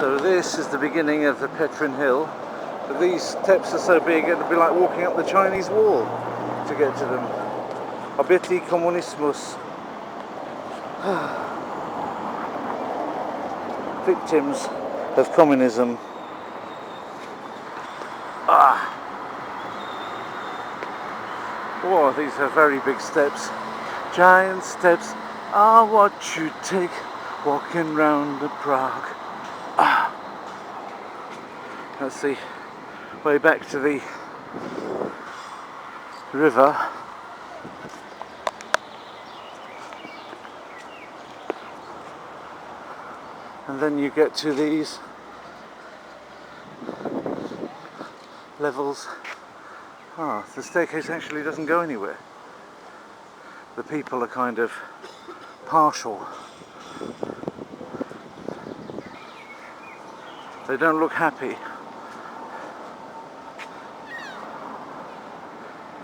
So this is the beginning of the Petrin Hill. But these steps are so big it'd be like walking up the Chinese wall to get to them. Obeti kommunismus. Victims of communism. Oh, these are very big steps. Giant steps are what you take walking round the Prague. That's the way back to the river. And then you get to these levels. The staircase actually doesn't go anywhere. The people are kind of partial. They don't look happy.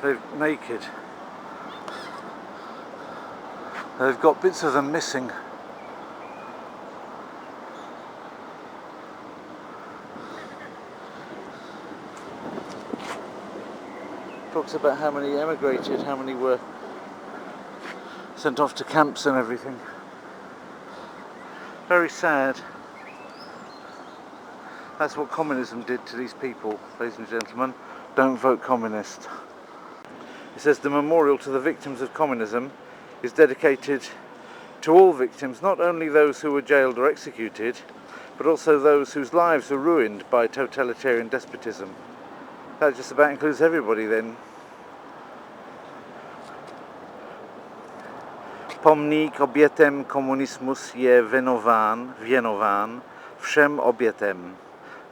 They're naked. They've got bits of them missing. Talks about how many emigrated, how many were sent off to camps and everything. Very sad. That's what communism did to these people, ladies and gentlemen. Don't vote communist. It says the memorial to the victims of communism is dedicated to all victims, not only those who were jailed or executed, but also those whose lives were ruined by totalitarian despotism. That just about includes everybody then. Pomnik obietem komunismus je wienowán všem obětem,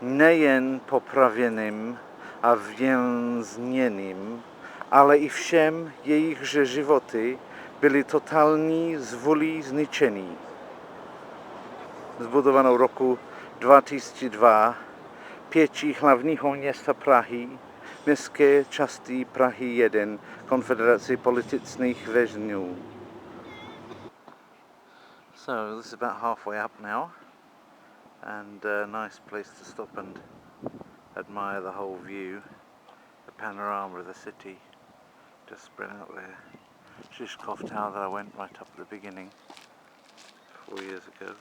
nejen popravěným a vězněným, ale i všem jejichže životy byly totální zvůlí zničení. Zbudowano roku 2002 pěti hlavního města Prahy, městské části Prahy 1, Konfederaci političních vězňů. So this is about halfway up now, and a nice place to stop and admire the whole view, the panorama of the city just spread out there. Shishkov Tower that I went right up at the beginning 4 years ago.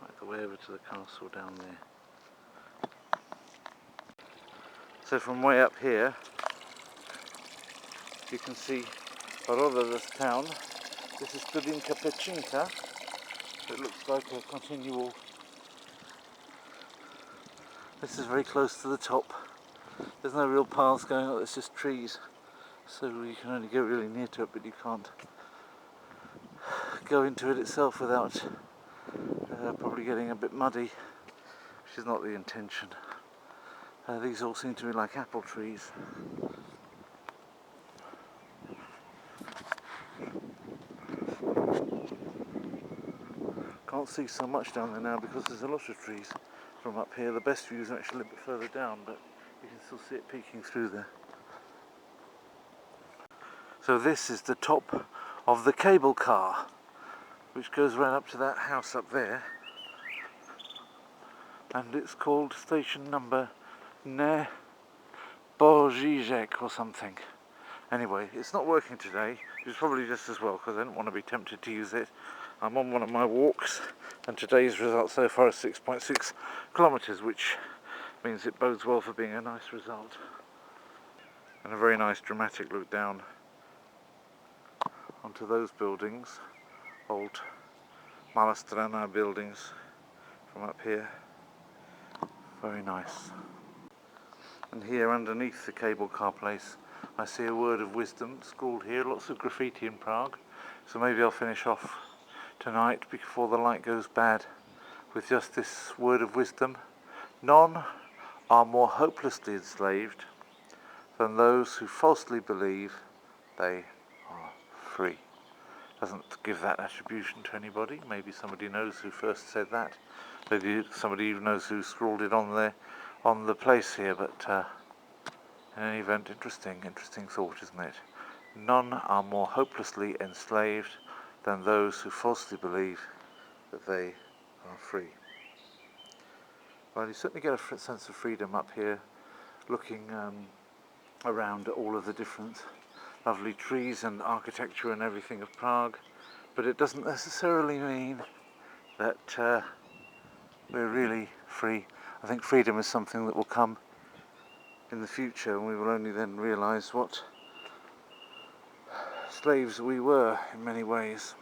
Right the way over to the castle down there. So from way up here you can see Rodov's town. This is Studinka Pechinka. It looks like a continual. This is very close to the top. There's no real paths going up, it's just trees. So you can only get really near to it, but you can't go into it itself without probably getting a bit muddy, which is not the intention. These all seem to be like apple trees. Can't see so much down there now because there's a lot of trees from up here. The best view is actually a bit further down, but you can still see it peeking through there. So this is the top of the cable car, which goes right up to that house up there, and it's called station number Nebojizek or something. Anyway, it's not working today, which is probably just as well because I didn't want to be tempted to use it. I'm on one of my walks, and today's result so far is 6.6 kilometers, which means it bodes well for being a nice result. And a very nice dramatic look down onto those buildings, old Malastrana buildings from up here. Very nice. And here underneath the cable car place I see a word of wisdom scrawled here, lots of graffiti in Prague, so maybe I'll finish off tonight before the light goes bad with just this word of wisdom. None are more hopelessly enslaved than those who falsely believe they are free. Doesn't give that attribution to anybody. Maybe somebody knows who first said that. Maybe somebody even knows who scrawled it on there, on the place here, but in any event, interesting thought, isn't it? None are more hopelessly enslaved than those who falsely believe that they are free. Well, you certainly get a sense of freedom up here, looking around at all of the different lovely trees and architecture and everything of Prague, but it doesn't necessarily mean that we're really free. I think freedom is something that will come in the future, and we will only then realise what slaves we were in many ways.